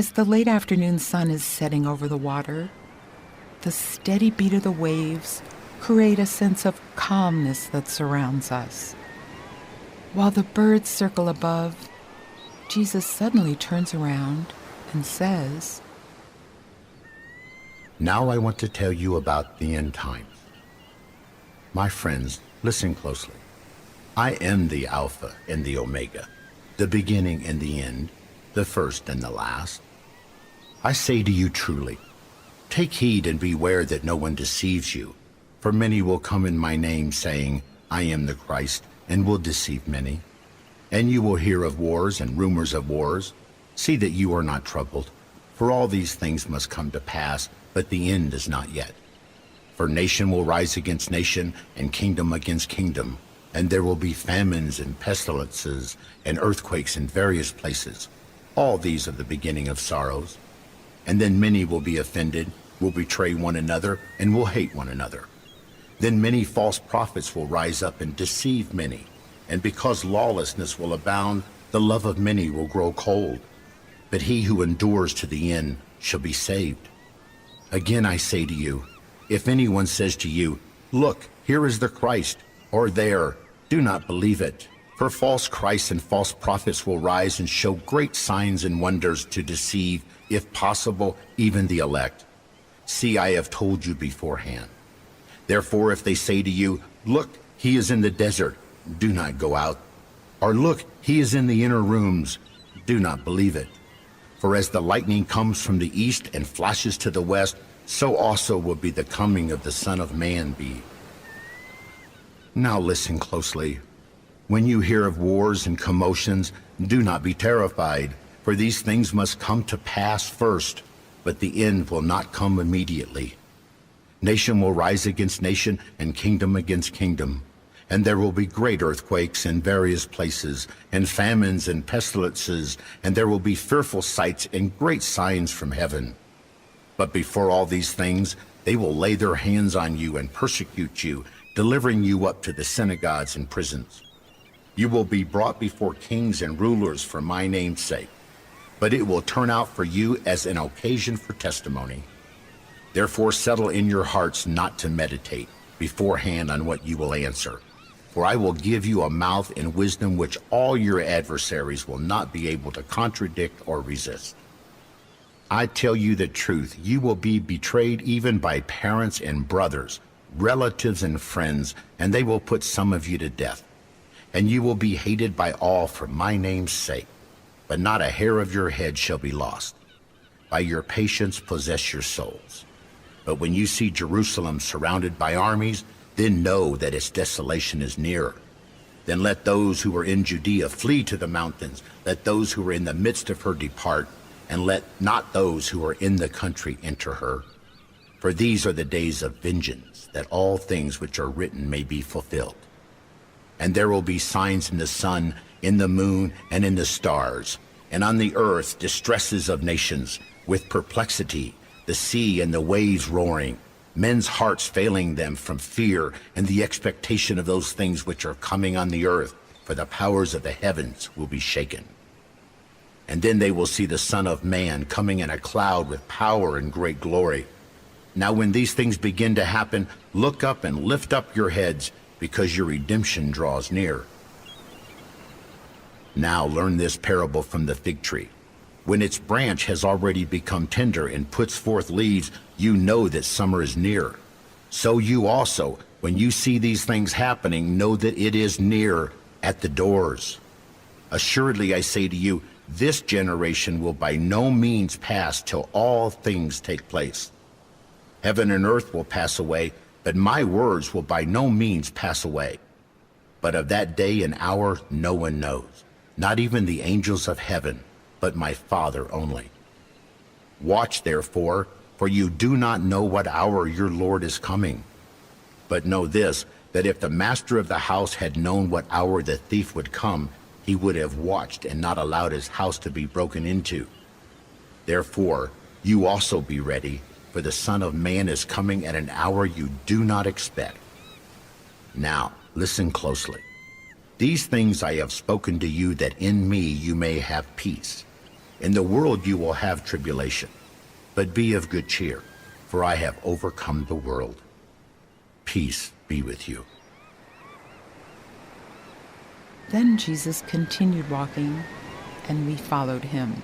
As the late afternoon sun is setting over the water, the steady beat of the waves create a sense of calmness that surrounds us. While the birds circle above, Jesus suddenly turns around and says, "Now I want to tell you about the end times. My friends, listen closely. I am the Alpha and the Omega, the beginning and the end, the first and the last. I say to you truly, take heed and beware that no one deceives you, for many will come in my name saying, I am the Christ, and will deceive many. And you will hear of wars and rumors of wars. See that you are not troubled, for all these things must come to pass, but the end is not yet. For nation will rise against nation, and kingdom against kingdom, and there will be famines and pestilences and earthquakes in various places. All these are the beginning of sorrows. And then many will be offended, will betray one another, and will hate one another. Then many false prophets will rise up and deceive many. And because lawlessness will abound, the love of many will grow cold. But he who endures to the end shall be saved. Again I say to you, if anyone says to you, look, here is the Christ, or there, do not believe it. For false Christs and false prophets will rise and show great signs and wonders to deceive, if possible, even the elect. See, I have told you beforehand. Therefore, if they say to you, look, he is in the desert, do not go out. Or look, he is in the inner rooms, do not believe it. For as the lightning comes from the east and flashes to the west, so also will be the coming of the Son of Man be. Now listen closely. When you hear of wars and commotions, do not be terrified, for these things must come to pass first, but the end will not come immediately. Nation will rise against nation, and kingdom against kingdom. And there will be great earthquakes in various places, and famines and pestilences, and there will be fearful sights and great signs from heaven. But before all these things, they will lay their hands on you and persecute you, delivering you up to the synagogues and prisons. You will be brought before kings and rulers for my name's sake, but it will turn out for you as an occasion for testimony. Therefore settle in your hearts not to meditate beforehand on what you will answer. For I will give you a mouth and wisdom which all your adversaries will not be able to contradict or resist. I tell you the truth, you will be betrayed even by parents and brothers, relatives and friends, and they will put some of you to death. And you will be hated by all for my name's sake, but not a hair of your head shall be lost. By your patience possess your souls. But when you see Jerusalem surrounded by armies, then know that its desolation is near. Then let those who are in Judea flee to the mountains. Let those who are in the midst of her depart, and let not those who are in the country enter her. For these are the days of vengeance, that all things which are written may be fulfilled. And there will be signs in the sun, in the moon, and in the stars, and on the earth distresses of nations, with perplexity, the sea and the waves roaring, men's hearts failing them from fear and the expectation of those things which are coming on the earth, for the powers of the heavens will be shaken. And then they will see the Son of Man coming in a cloud with power and great glory. Now when these things begin to happen, look up and lift up your heads, because your redemption draws near. Now learn this parable from the fig tree. When its branch has already become tender and puts forth leaves, you know that summer is near. So you also, when you see these things happening, know that it is near, at the doors. Assuredly I say to you, this generation will by no means pass till all things take place. Heaven and earth will pass away, but my words will by no means pass away. But of that day and hour no one knows, not even the angels of heaven, but my Father only. Watch therefore, for you do not know what hour your Lord is coming. But know this, that if the master of the house had known what hour the thief would come, he would have watched and not allowed his house to be broken into. Therefore, you also be ready, for the Son of Man is coming at an hour you do not expect. Now, listen closely. These things I have spoken to you, that in me you may have peace. In the world you will have tribulation, but be of good cheer, for I have overcome the world. Peace be with you." Then Jesus continued walking, and we followed him.